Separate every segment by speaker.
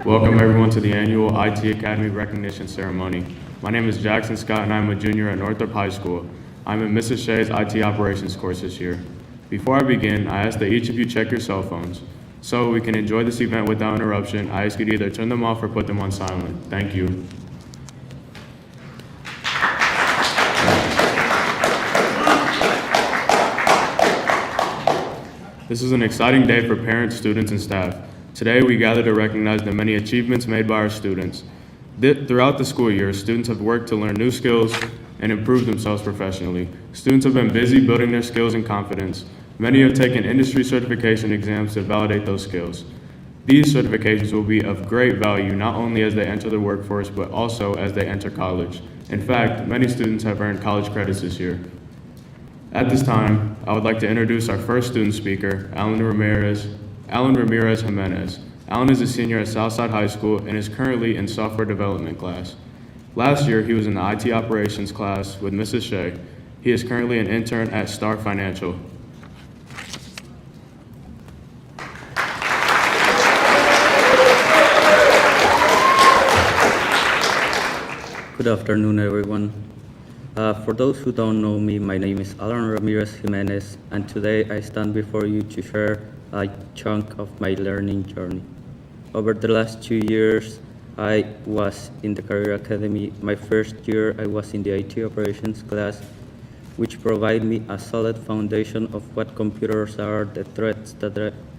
Speaker 1: Welcome everyone to the annual IT Academy Recognition Ceremony. My name is Jackson Scott and I'm a junior at Northrop High School. I'm in Mrs. Shea's IT Operations course this year. Before I begin, I ask that each of you check your cell phones. So we can enjoy this event without interruption, I ask you to either turn them off or put them on silent. Thank you. This is an exciting day for parents, students, and staff. Today, we gather to recognize the many achievements made by our students. Throughout the school year, students have worked to learn new skills and improve themselves professionally. Students have been busy building their skills and confidence. Many have taken industry certification exams to validate those skills. These certifications will be of great value not only as they enter the workforce, but also as they enter college. In fact, many students have earned college credits this year. At this time, I would like to introduce our first student speaker, Alan Ramirez Jimenez. Alan is a senior at Southside High School and is currently in software development class. Last year, he was in the IT operations class with Mrs. Shea. He is currently an intern at Star Financial.
Speaker 2: Good afternoon, everyone. For those who don't know me, my name is Alan Ramirez Jimenez, and today I stand before you to share a chunk of my learning journey. Over the last 2 years, I was in the Career Academy. My first year, I was in the IT operations class, which provided me a solid foundation of what computers are, the threats that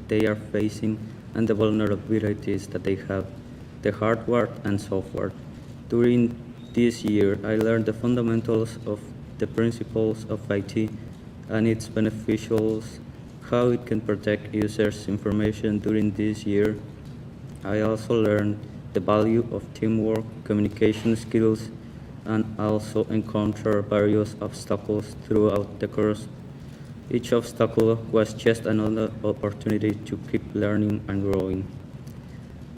Speaker 2: they are facing, and the vulnerabilities that they have, the hardware and software. During this year, I learned the fundamentals of the principles of IT and its beneficials, how it can protect users' information during this year. I also learned the value of teamwork, communication skills, and also encountered various obstacles throughout the course. Each obstacle was just another opportunity to keep learning and growing.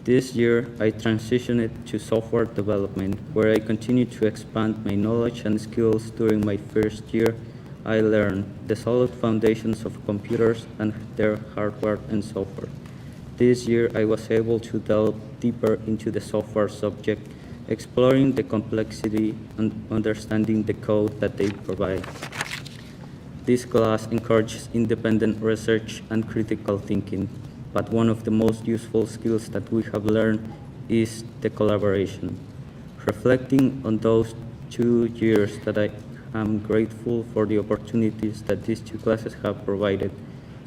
Speaker 2: This year, I transitioned to software development, where I continued to expand my knowledge and skills. During my first year, I learned the solid foundations of computers and their hardware and software. This year, I was able to delve deeper into the software subject, exploring the complexity and understanding the code that they provide. This class encourages independent research and critical thinking. But one of the most useful skills that we have learned is the collaboration. Reflecting on those 2 years, that I am grateful for the opportunities that these 2 classes have provided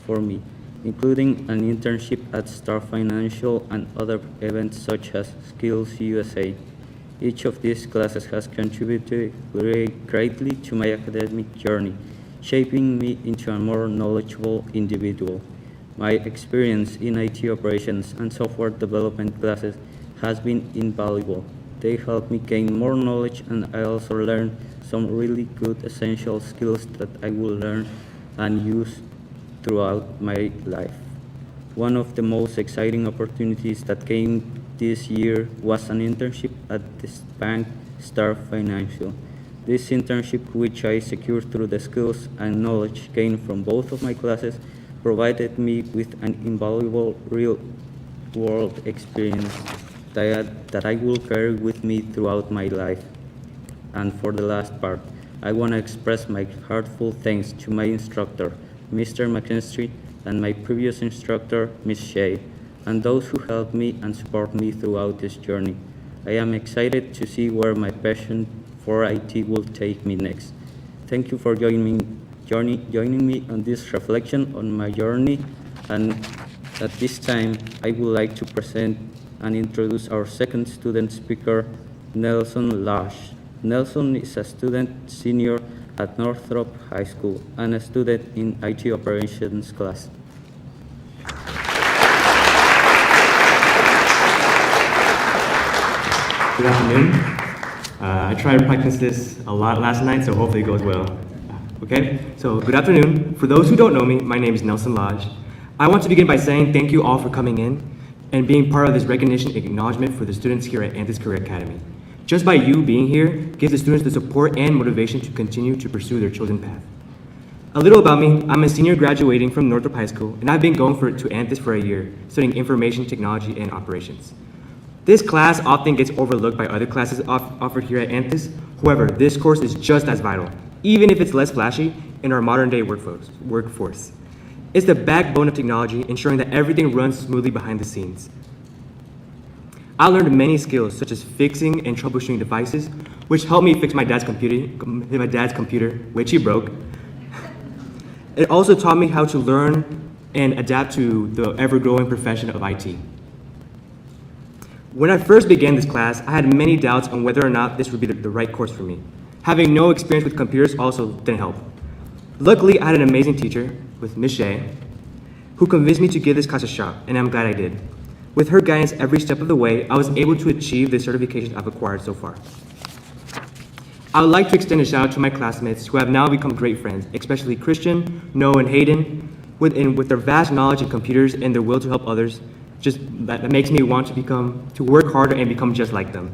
Speaker 2: for me, including an internship at Star Financial and other events such as Skills USA. Each of these classes has contributed greatly to my academic journey, shaping me into a more knowledgeable individual. My experience in IT operations and software development classes has been invaluable. They helped me gain more knowledge, and I also learned some really good essential skills that I will learn and use throughout my life. One of the most exciting opportunities that came this year was an internship at this bank, Star Financial. This internship, which I secured through the skills and knowledge gained from both of my classes, provided me with an invaluable real-world experience that I will carry with me throughout my life. And for the last part, I want to express my heartfelt thanks to my instructor, Mr. McKinstry, and my previous instructor, Ms. Shea, and those who helped me and support me throughout this journey. I am excited to see where my passion for IT will take me next. Thank you for joining me on this reflection on my journey, and at this time I would like to present and introduce our second student speaker, Nelson Lash. Nelson is a student senior at Northrop High School and a student in IT operations class.
Speaker 3: Good afternoon. I tried to practice this a lot last night, so hopefully it goes well. Okay, so good afternoon. For those who don't know me, my name is Nelson Lodge. I want to begin by saying thank you all for coming in and being part of this recognition and acknowledgement for the students here at Antis Career Academy. Just by you being here gives the students the support and motivation to continue to pursue their chosen path. A little about me, I'm a senior graduating from Northrop High School, and I've been going to Antis for a year, studying information technology and operations. This class often gets overlooked by other classes offered here at Anthus. However, this course is just as vital, even if it's less flashy in our modern day workforce. It's the backbone of technology, ensuring that everything runs smoothly behind the scenes. I learned many skills, such as fixing and troubleshooting devices, which helped me fix my dad's computer, which he broke. It also taught me how to learn and adapt to the ever-growing profession of IT. When I first began this class, I had many doubts on whether or not this would be the right course for me. Having no experience with computers also didn't help. Luckily, I had an amazing teacher, with Ms. Shea, who convinced me to give this class a shot, and I'm glad I did. With her guidance every step of the way, I was able to achieve the certifications I've acquired so far. I would like to extend a shout out to my classmates who have now become great friends, especially Christian, Noah, and Hayden, with their vast knowledge in computers and their will to help others. That makes me want to work harder and become just like them.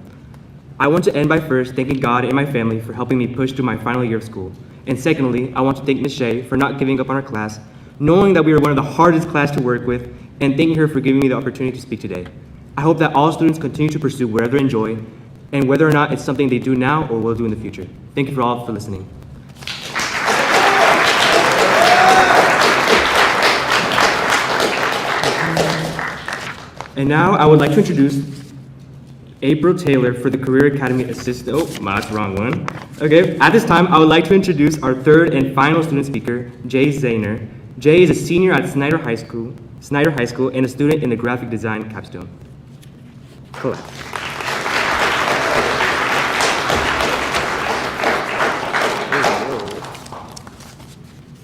Speaker 3: I want to end by first thanking God and my family for helping me push through my final year of school. And secondly, I want to thank Ms. Shea for not giving up on our class, knowing that we were one of the hardest classes to work with, and thanking her for giving me the opportunity to speak today. I hope that all students continue to pursue whatever they enjoy, and whether or not it's something they do now or will do in the future. Thank you for listening. And now I would like to introduce April Taylor for the Career Academy Assistant. Oh, that's the wrong one. Okay, at this time, I would like to introduce our third and final student speaker, Jay Zahner. Jay is a senior at Snyder High School, and a student in the graphic design capstone. Cool.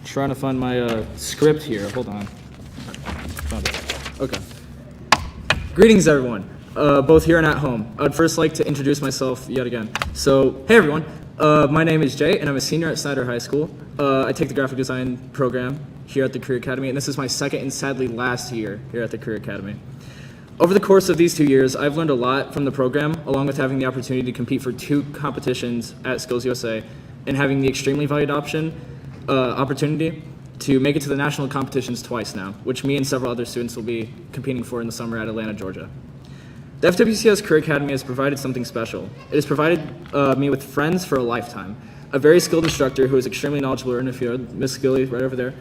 Speaker 4: Trying to find my script here. Hold on. Found it. Okay. Greetings, everyone, both here and at home. I'd first like to introduce myself yet again. So, hey everyone. My name is Jay, and I'm a senior at Snyder High School. I take the graphic design program here at the Career Academy, and this is my second and sadly last year here at the Career Academy. Over the course of these 2 years, I've learned a lot from the program, along with having the opportunity to compete for 2 competitions at Skills USA, and having the extremely valued opportunity to make it to the national competitions twice now, which me and several other students will be competing for in the summer at Atlanta, Georgia. The FWCS Career Academy has provided something special. It has provided me with friends for a lifetime, a very skilled instructor who is extremely knowledgeable in the field, Miss Gilly, right over there.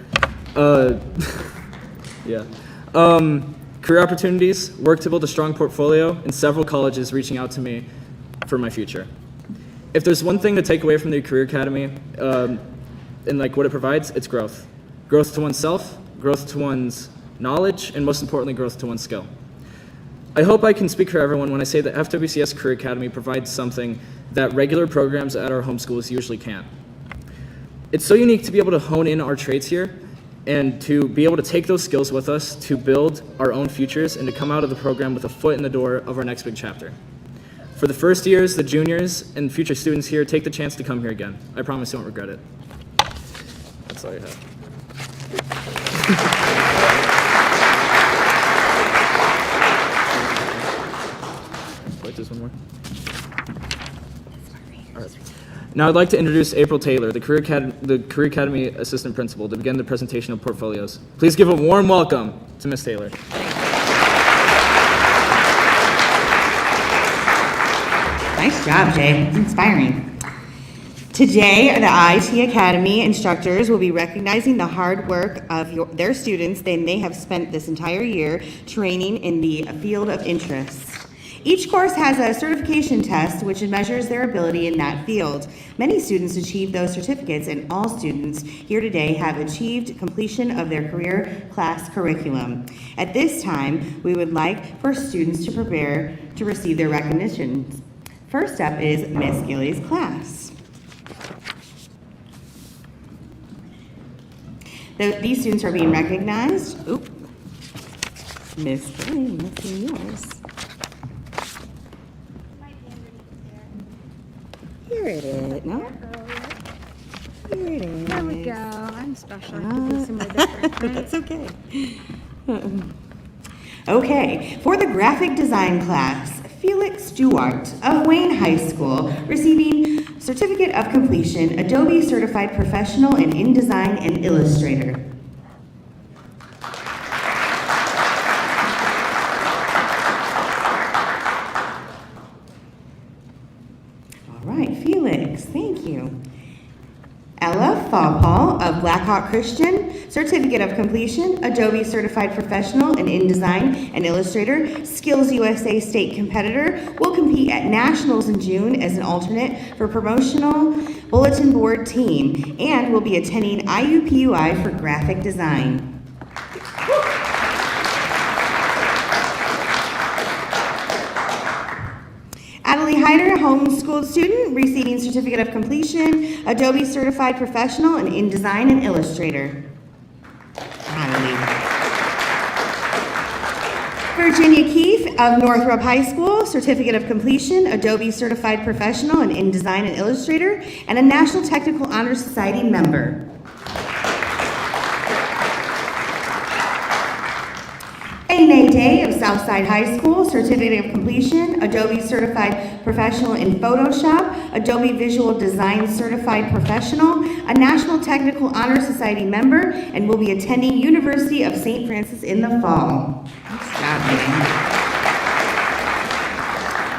Speaker 4: Career opportunities, work to build a strong portfolio, and several colleges reaching out to me for my future. If there's one thing to take away from the Career Academy, and like what it provides, it's growth. Growth to oneself, growth to one's knowledge, and most importantly, growth to one's skill. I hope I can speak for everyone when I say that FWCS Career Academy provides something that regular programs at our home schools usually can't. It's so unique to be able to hone in our trades here and to be able to take those skills with us to build our own futures and to come out of the program with a foot in the door of our next big chapter. For the first years, the juniors, and future students here, take the chance to come here again. I promise you won't regret it. That's all I have. Wait, just one more. All right. Now I'd like to introduce April Taylor, the Career Academy Assistant Principal, to begin the presentation of portfolios. Please give a warm welcome to Ms. Taylor.
Speaker 5: Nice job, Jay. It's inspiring. Today, the IT Academy instructors will be recognizing the hard work of their students that they have spent this entire year training in the field of interest. Each course has a certification test which measures their ability in that field. Many students achieve those certificates, and all students here today have achieved completion of their career class curriculum. At this time, we would like for students to prepare to receive their recognitions. First up is Miss Gilly's class. These students are being recognized. Oop. Miss Gilly, let's see yours. Here it is. No? Here it is.
Speaker 6: There we go. I'm special. I could be somewhere different, right?
Speaker 5: That's okay. Okay, for the graphic design class, Felix Stewart of Wayne High School, receiving Certificate of Completion, Adobe Certified Professional in InDesign and Illustrator. Ella Fawpaul of Blackhawk Christian, Certificate of Completion, Adobe Certified Professional in InDesign and Illustrator, Skills USA State Competitor, will compete at Nationals in June as an alternate for Promotional Bulletin Board Team, and will be attending IUPUI for Graphic Design. Adelie Hyder, homeschooled student, receiving Certificate of Completion, Adobe Certified Professional in InDesign and Illustrator. Adelie. Virginia Keefe of Northrop High School, Certificate of Completion, Adobe Certified Professional in InDesign and Illustrator, and a National Technical Honor Society member. Nay Day of Southside High School, Certificate of Completion, Adobe Certified Professional in Photoshop, Adobe Visual Design Certified Professional, a National Technical Honor Society member, and will be attending University of St. Francis in the fall. Nice job, man.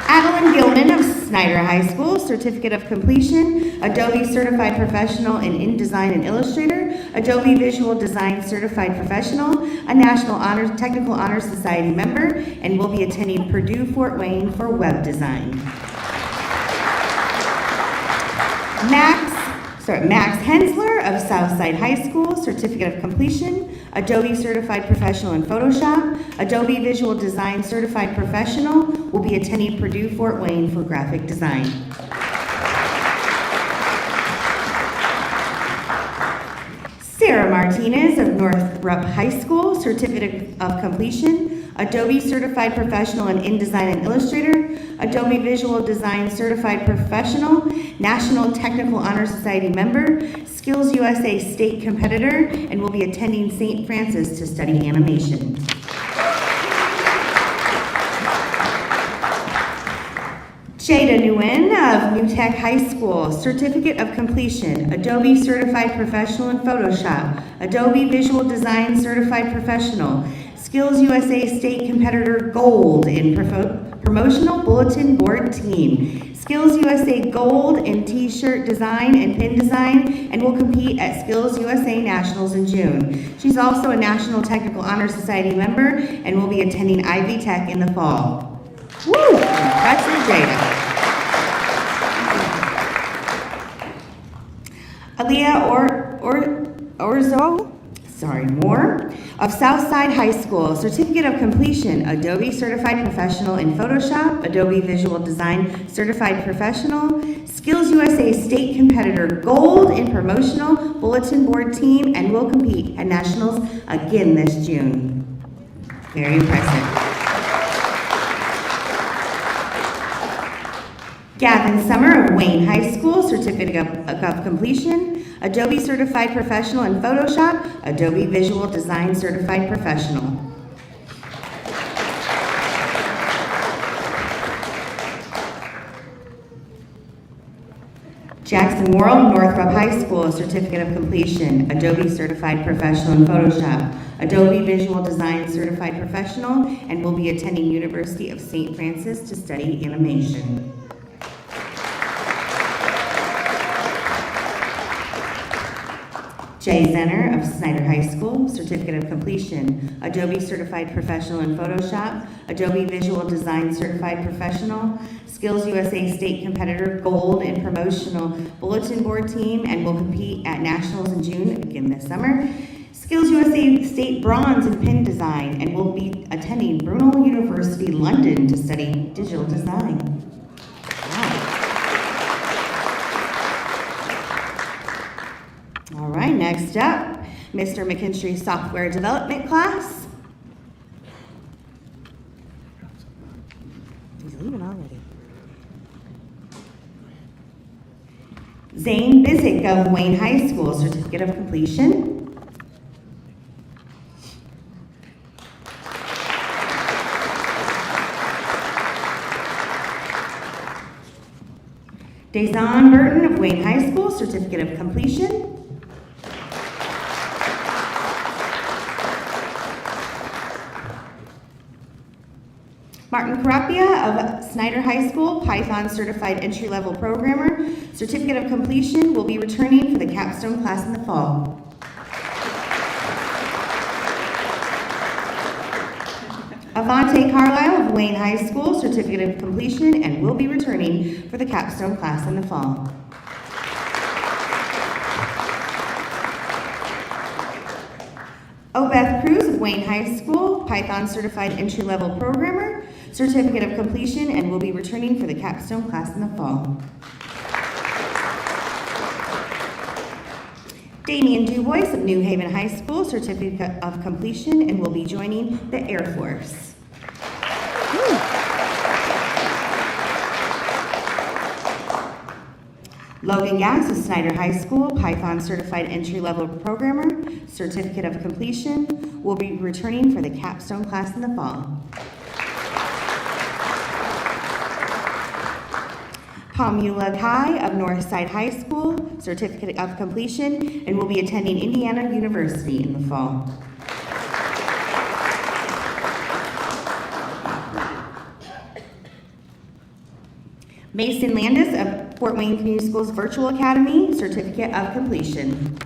Speaker 5: Adeline Gilman of Snyder High School, Certificate of Completion, Adobe Certified Professional in InDesign and Illustrator, Adobe Visual Design Certified Professional, a National Technical Honor Society member, and will be attending Purdue Fort Wayne for web design. Max Hensler of Southside High School, Certificate of Completion, Adobe Certified Professional in Photoshop, Adobe Visual Design Certified Professional, will be attending Purdue Fort Wayne for graphic design. Sarah Martinez of Northrop High School, Certificate of Completion, Adobe Certified Professional in InDesign and Illustrator, Adobe Visual Design Certified Professional, National Technical Honor Society member, Skills USA State Competitor, and will be attending St. Francis to study animation. Jada Nguyen of New Tech High School, Certificate of Completion, Adobe Certified Professional in Photoshop, Adobe Visual Design Certified Professional, Skills USA State Competitor Gold in Promotional Bulletin Board Team, Skills USA Gold in T-shirt design and pin design, and will compete at Skills USA Nationals in June. She's also a National Technical Honor Society member and will be attending Ivy Tech in the fall. Woo! Impressive, Jada. Aaliyah Moore of Southside High School, Certificate of Completion, Adobe Certified Professional in Photoshop, Adobe Visual Design Certified Professional, Skills USA State Competitor Gold in Promotional Bulletin Board Team, and will compete at Nationals again this June. Very impressive. Gavin Summer of Wayne High School, Certificate of Completion, Adobe Certified Professional in Photoshop, Adobe Visual Design Certified Professional. Jackson Worrell, Northrop High School, Certificate of Completion, Adobe Certified Professional in Photoshop, Adobe Visual Design Certified Professional, and will be attending University of St. Francis to study animation. Jay Zenner of Snyder High School, Certificate of Completion, Adobe Certified Professional in Photoshop, Adobe Visual Design Certified Professional, Skills USA State Competitor Gold in Promotional Bulletin Board Team, and will compete at Nationals in June, again this summer. Skills USA State Bronze in Pin Design, and will be attending Brunel University London to study digital design. All right, next up, Mr. McKinstry Software Development class. He's leaving already. Zane Bizik of Wayne High School, Certificate of Completion. Dazon Burton of Wayne High School, Certificate of Completion. Martin Carapia of Snyder High School, Python Certified Entry-Level Programmer, certificate of completion, will be returning for the capstone class in the fall. Avante Carlisle of Wayne High School, certificate of completion, and will be returning for the capstone class in the fall. Obeth Cruz of Wayne High School, Python Certified Entry-Level Programmer, certificate of completion, and will be returning for the capstone class in the fall. Damian Dubois of New Haven High School, certificate of completion, and will be joining the Air Force. Logan Gass of Snyder High School, Python Certified Entry-Level Programmer, certificate of completion, will be returning for the capstone class in the fall. Pamela Kai of Northside High School, certificate of completion, and will be attending Indiana University in the fall. Mason Landis of Fort Wayne Community Schools Virtual Academy, certificate of completion.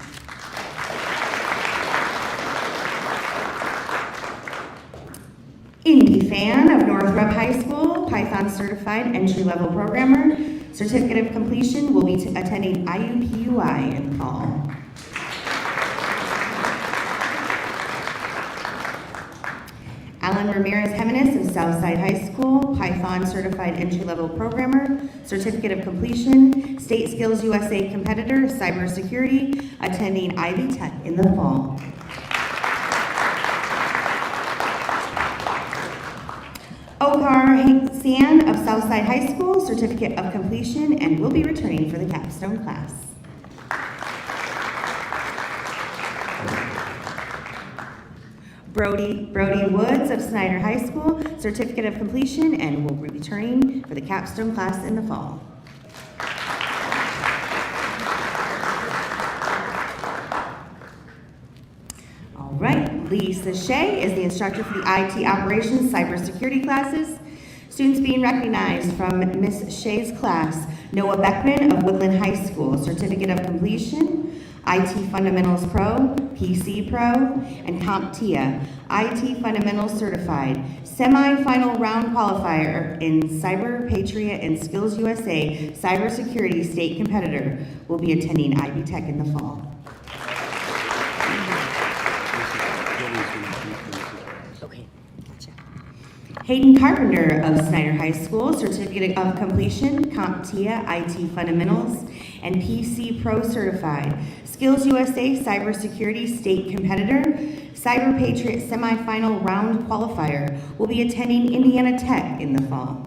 Speaker 5: Indy Fan of Northrop High School, Python Certified Entry-Level Programmer, certificate of completion, will be attending IUPUI in the fall. Alan Ramirez Jimenez of Southside High School, Python Certified Entry-Level Programmer, certificate of completion, State Skills USA competitor, cybersecurity, attending Ivy Tech in the fall. Okar San of Southside High School, certificate of completion, and will be returning for the capstone class. Brody Woods of Snyder High School, certificate of completion, and will be returning for the capstone class in the fall. All right, Lisa Shea is the instructor for the IT operations cybersecurity classes. Students being recognized from Ms. Shea's class: Noah Beckman of Woodland High School, certificate of completion, IT Fundamentals Pro, PC Pro, and CompTIA, IT Fundamentals Certified, semi-final round qualifier in Cyber Patriot and Skills USA Cybersecurity State Competitor, will be attending Ivy Tech in the fall. Hayden Carpenter of Snyder High School, certificate of completion, CompTIA, IT Fundamentals, and PC Pro Certified, Skills USA Cybersecurity State Competitor, Cyber Patriot semifinal round qualifier, will be attending Indiana Tech in the fall.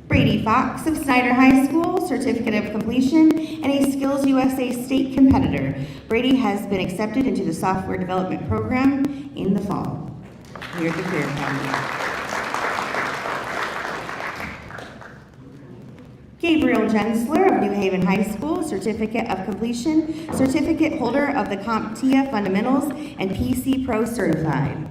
Speaker 5: Brady Fox of Snyder High School, certificate of completion, and a Skills USA State Competitor. Brady has been accepted into the software development program in the fall here at the Career Academy. Gabriel Jensler of New Haven High School, certificate of completion, certificate holder of the CompTIA Fundamentals and PC Pro Certified.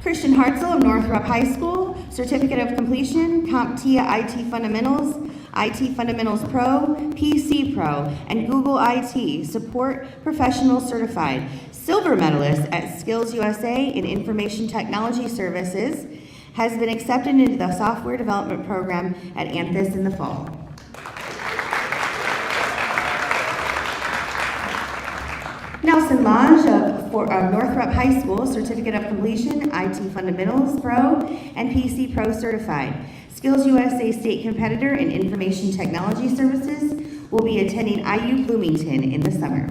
Speaker 5: Christian Hartzell of Northrop High School, certificate of completion, CompTIA IT Fundamentals, IT Fundamentals Pro, PC Pro, and Google IT Support Professional Certified, silver medalist at Skills USA in Information Technology Services, has been accepted into the software development program at Anthus in the fall. Nelson Lodge of Northrop High School, certificate of completion, IT Fundamentals Pro, and PC Pro Certified, Skills USA State Competitor in Information Technology Services, will be attending IU Bloomington in the summer.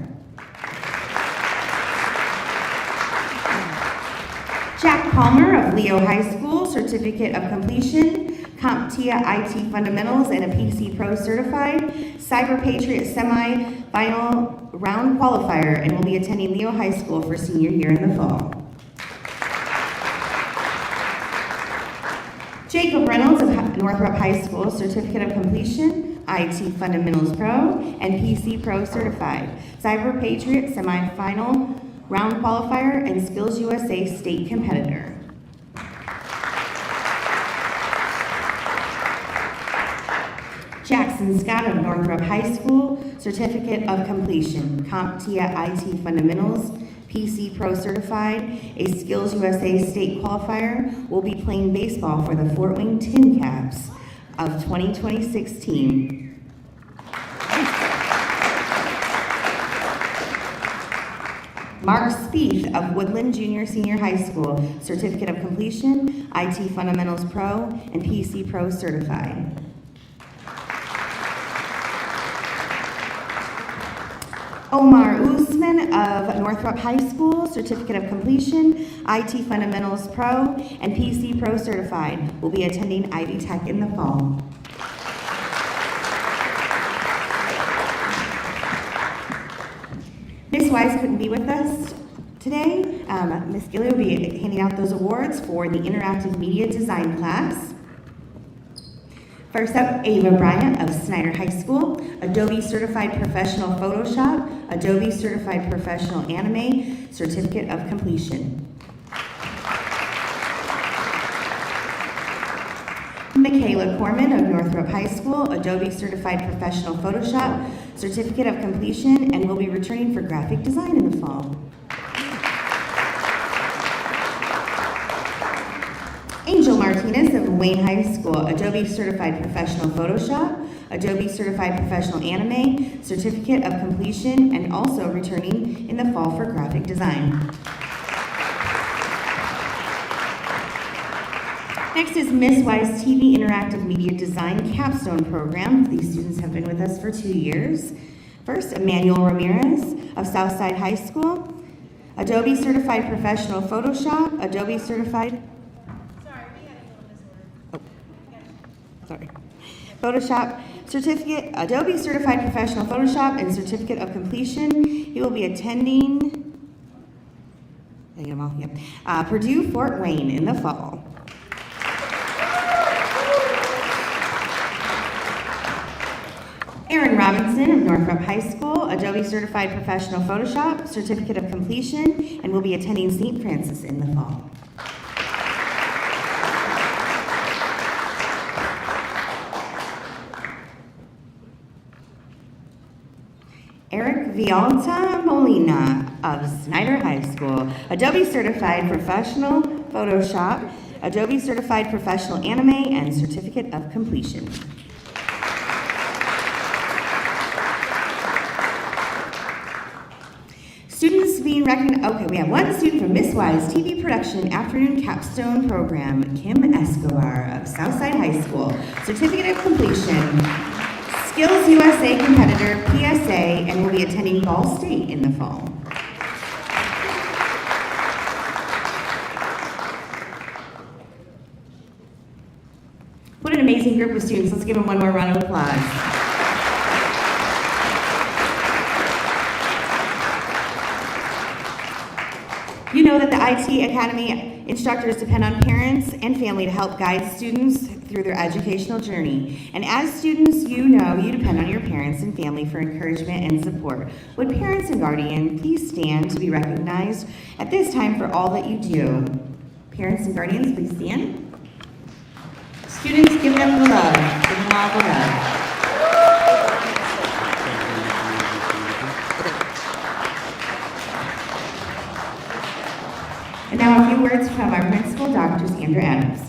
Speaker 5: Jack Palmer of Leo High School, certificate of completion, CompTIA IT Fundamentals and a PC Pro Certified, Cyber Patriot semi-final round qualifier, and will be attending Leo High School for senior year in the fall. Jacob Reynolds of Northrop High School Certificate of Completion, IT Fundamentals Pro, and PC Pro Certified. Cyber Patriot Semifinal Round Qualifier and Skills USA State Competitor. Jackson Scott of Northrop High School, Certificate of Completion, CompTIA IT Fundamentals, PC Pro Certified, a Skills USA State Qualifier, will be playing baseball for the Fort Wayne Tin Caps of 2026 team. Mark Spieth of Woodland Junior Senior High School, Certificate of Completion, IT Fundamentals Pro, and PC Pro Certified. Omar Usman of Northrop High School, Certificate of Completion, IT Fundamentals Pro, and PC Pro Certified, will be attending Ivy Tech in the fall. Ms. Wise couldn't be with us today. Ms. Gilly will be handing out those awards for the Interactive Media Design class. First up, Ava Bryant of Snyder High School, Adobe Certified Professional Photoshop, Adobe Certified Professional Anime, Certificate of Completion. Michaela Corman of Northrop High School, Adobe Certified Professional Photoshop, Certificate of Completion, and will be returning for graphic design in the fall. Angel Martinez of Wayne High School, Adobe Certified Professional Photoshop, Adobe Certified Professional Anime, Certificate of Completion, and also returning in the fall for graphic design. Next is Miss Wise TV Interactive Media Design Capstone Program. These students have been with us for 2 years. First, Emmanuel Ramirez of Southside High School, Adobe Certified Professional Photoshop, Adobe Certified Photoshop Certificate, Adobe Certified Professional Photoshop, and Certificate of Completion. He will be attending Purdue Fort Wayne in the fall. Aaron Robinson of Northrop High School, Adobe Certified Professional Photoshop, Certificate of Completion, and will be attending St. Francis in the fall. Eric Vialta Molina of Snyder High School, Adobe Certified Professional Photoshop, Adobe Certified Professional Anime, and Certificate of Completion. Students being recognized, okay, we have one student from Miss Wise TV Production Afternoon Capstone Program, Kim Escobar of Southside High School, Certificate of Completion, Skills USA Competitor, PSA, and will be attending Ball State in the fall. What an amazing group of students. Let's give them one more round of applause. You know that the IT Academy instructors depend on parents and family to help guide students through their educational journey. And as students, you know you depend on your parents and family for encouragement and support. Would parents and guardians please stand to be recognized at this time for all that you do? Parents and guardians, please stand. Students, give them the love. Give them all the love. And now a few words from our principal, Dr. Sandra Adams.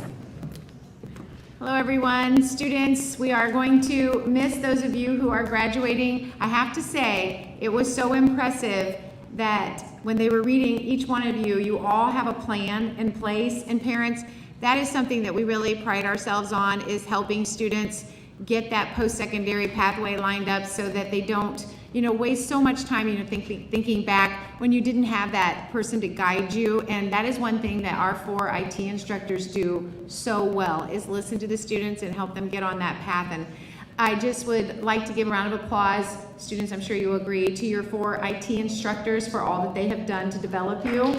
Speaker 6: Hello, everyone. Students, we are going to miss those of you who are graduating. I have to say, it was so impressive that when they were reading, each one of you, you all have a plan in place. And parents, that is something that we really pride ourselves on, is helping students get that post-secondary pathway lined up so that they don't waste so much time, thinking back when you didn't have that person to guide you. And that is one thing that our 4 IT instructors do so well, is listen to the students and help them get on that path. And I just would like to give a round of applause, students, I'm sure you agree, to your 4 IT instructors for all that they have done to develop you.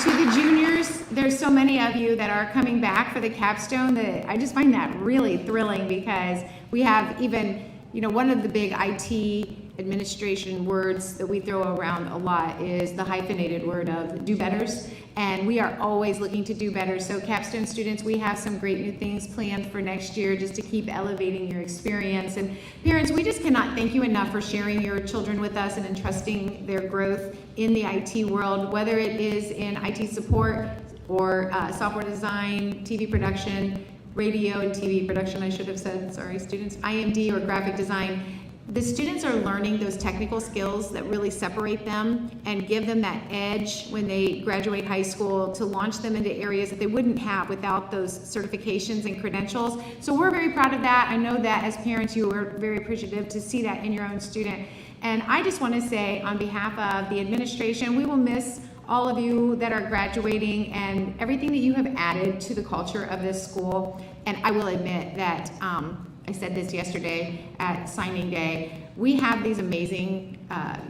Speaker 6: To the juniors, there's so many of you that are coming back for the capstone that I just find that really thrilling, because we have even, one of the big IT administration words that we throw around a lot is the hyphenated word of do-betters, and we are always looking to do better. So capstone students, we have some great new things planned for next year just to keep elevating your experience. And parents, we just cannot thank you enough for sharing your children with us and entrusting their growth in the IT world, whether it is in IT support or software design, TV production, radio and TV production, I should have said, sorry students, IMD or graphic design. The students are learning those technical skills that really separate them and give them that edge when they graduate high school to launch them into areas that they wouldn't have without those certifications and credentials. So we're very proud of that. I know that as parents you are very appreciative to see that in your own student. And I just want to say on behalf of the administration, we will miss all of you that are graduating and everything that you have added to the culture of this school. And I will admit that I said this yesterday at signing day. We have these amazing,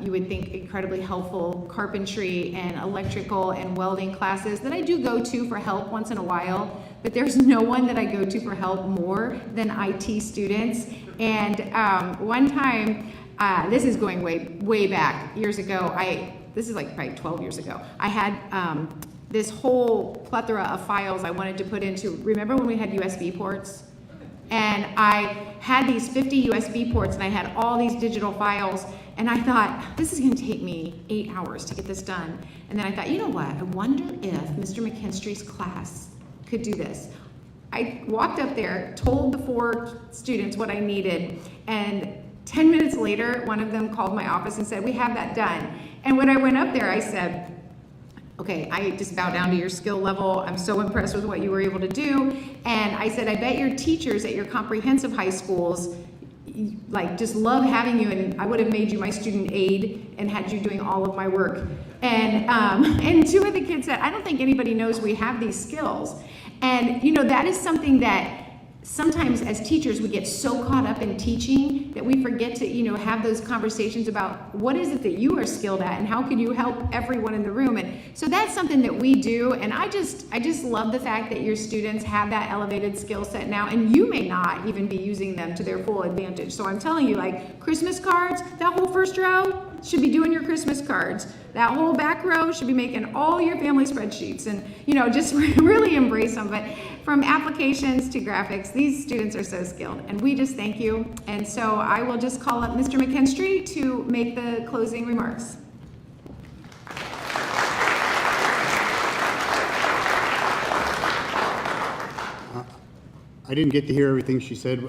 Speaker 6: you would think incredibly helpful carpentry and electrical and welding classes that I do go to for help once in a while, but there's no one that I go to for help more than IT students. And one time, this is going way back, years ago, this is like probably 12 years ago, I had this whole plethora of files I wanted to put into, remember when we had USB ports? And I had these 50 USB ports and I had all these digital files, and I thought, this is gonna take me 8 hours to get this done. And then I thought, you know what, I wonder if Mr. McKinstry's class could do this. I walked up there, told the 4 students what I needed, and 10 minutes later, one of them called my office and said, we have that done. And when I went up there, I said, okay, I just bow down to your skill level. I'm so impressed with what you were able to do. And I said, I bet your teachers at your comprehensive high schools just love having you, and I would have made you my student aide and had you doing all of my work. And 2 of the kids said, I don't think anybody knows we have these skills. And that is something that sometimes as teachers we get so caught up in teaching that we forget to have those conversations about what is it that you are skilled at and how can you help everyone in the room. And so that's something that we do, and I just love the fact that your students have that elevated skill set now, and you may not even be using them to their full advantage. So I'm telling you, like Christmas cards, that whole first row should be doing your Christmas cards. That whole back row should be making all your family spreadsheets, and just really embrace them. But from applications to graphics, these students are so skilled, and we just thank you. And so I will just call up Mr. McKinstry to make the closing remarks.
Speaker 7: I didn't get to hear everything she said,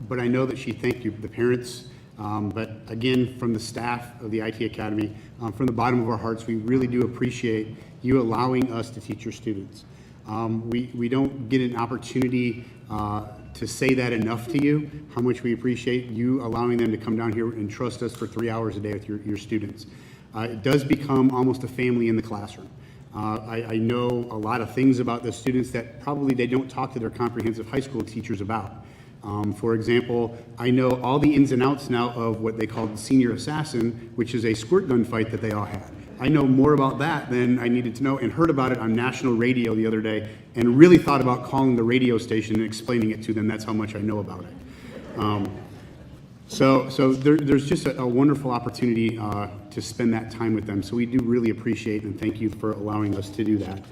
Speaker 7: but I know that she thanked you, the parents. But again, from the staff of the IT Academy, from the bottom of our hearts, we really do appreciate you allowing us to teach your students. We don't get an opportunity to say that enough to you, how much we appreciate you allowing them to come down here and trust us for 3 hours a day with your students. It does become almost a family in the classroom. I know a lot of things about the students that probably they don't talk to their comprehensive high school teachers about. For example, I know all the ins and outs now of what they call the senior assassin, which is a squirt gun fight that they all had. I know more about that than I needed to know, and heard about it on national radio the other day, and really thought about calling the radio station and explaining it to them. That's how much I know about it. So there's just a wonderful opportunity to spend that time with them. So we do really appreciate and thank you for allowing us to do that.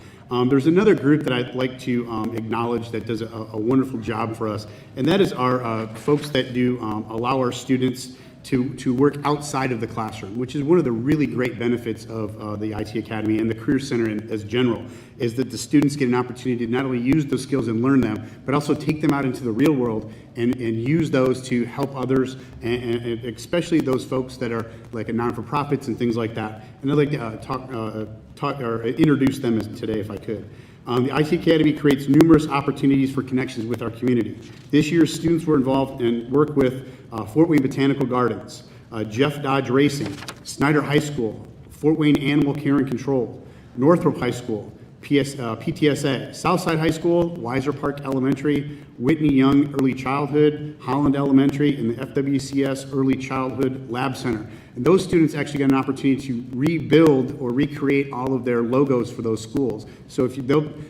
Speaker 7: There's another group that I'd like to acknowledge that does a wonderful job for us, and that is our folks that do allow our students to work outside of the classroom, which is one of the really great benefits of the IT Academy and the Career Center as general, is that the students get an opportunity to not only use those skills and learn them, but also take them out into the real world and use those to help others, and especially those folks that are like a non-for-profits and things like that. And I'd like to talk or introduce them today if I could. The IT Academy creates numerous opportunities for connections with our community. This year, students were involved and work with Fort Wayne Botanical Gardens, Jeff Dodge Racing, Snyder High School, Fort Wayne Animal Care and Control, Northrop High School, PTSA, Southside High School, Weiser Park Elementary, Whitney Young Early Childhood, Holland Elementary, and the FWCS Early Childhood Lab Center. And those students actually got an opportunity to rebuild or recreate all of their logos for those schools. So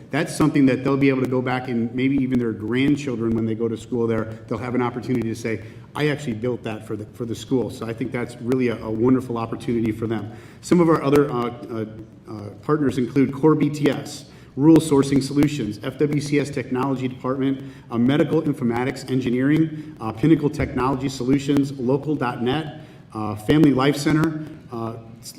Speaker 7: that's something that they'll be able to go back and maybe even their grandchildren, when they go to school there, they'll have an opportunity to say, I actually built that for the school. So I think that's really a wonderful opportunity for them. Some of our other partners include Core BTS, Rural Sourcing Solutions, FWCS Technology Department, Medical Informatics Engineering, Pinnacle Technology Solutions, Local.net, Family Life Center,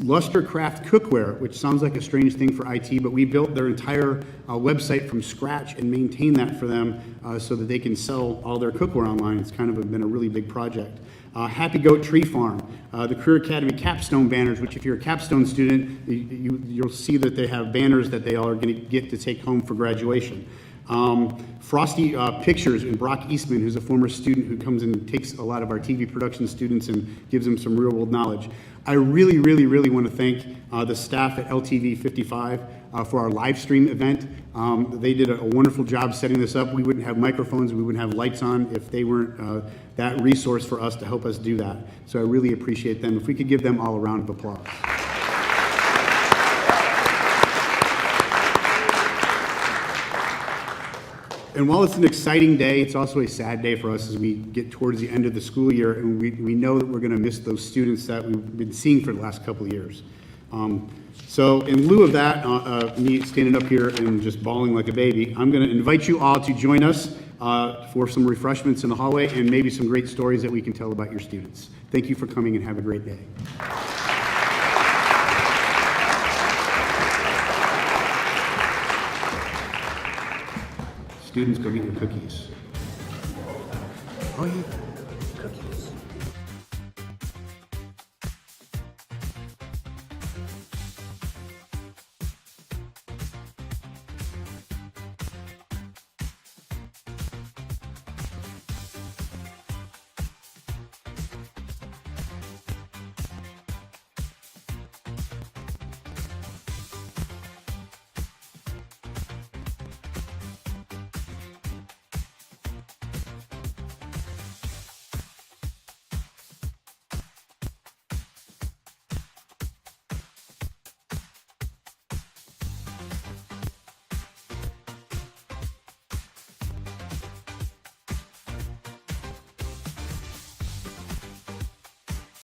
Speaker 7: Luster Craft Cookware, which sounds like a strange thing for IT, but we built their entire website from scratch and maintain that for them so that they can sell all their cookware online. It's kind of been a really big project. Happy Goat Tree Farm, the Career Academy Capstone banners, which if you're a Capstone student, you'll see that they have banners that they all are going to get to take home for graduation. Frosty Pictures and Brock Eastman, who's a former student who comes and takes a lot of our TV production students and gives them some real world knowledge. I really, really, really want to thank the staff at LTV 55 for our live stream event. They did a wonderful job setting this up. We wouldn't have microphones, we wouldn't have lights on if they weren't that resource for us to help us do that. So I really appreciate them. If we could give them all a round of applause. And while it's an exciting day, it's also a sad day for us as we get towards the end of the school year, and we know that we're going to miss those students that we've been seeing for the last couple of years. So in lieu of that, me standing up here and just bawling like a baby, I'm going to invite you all to join us for some refreshments in the hallway and maybe some great stories that we can tell about your students. Thank you for coming and have a great day. Students, go get your cookies. Oh, yeah.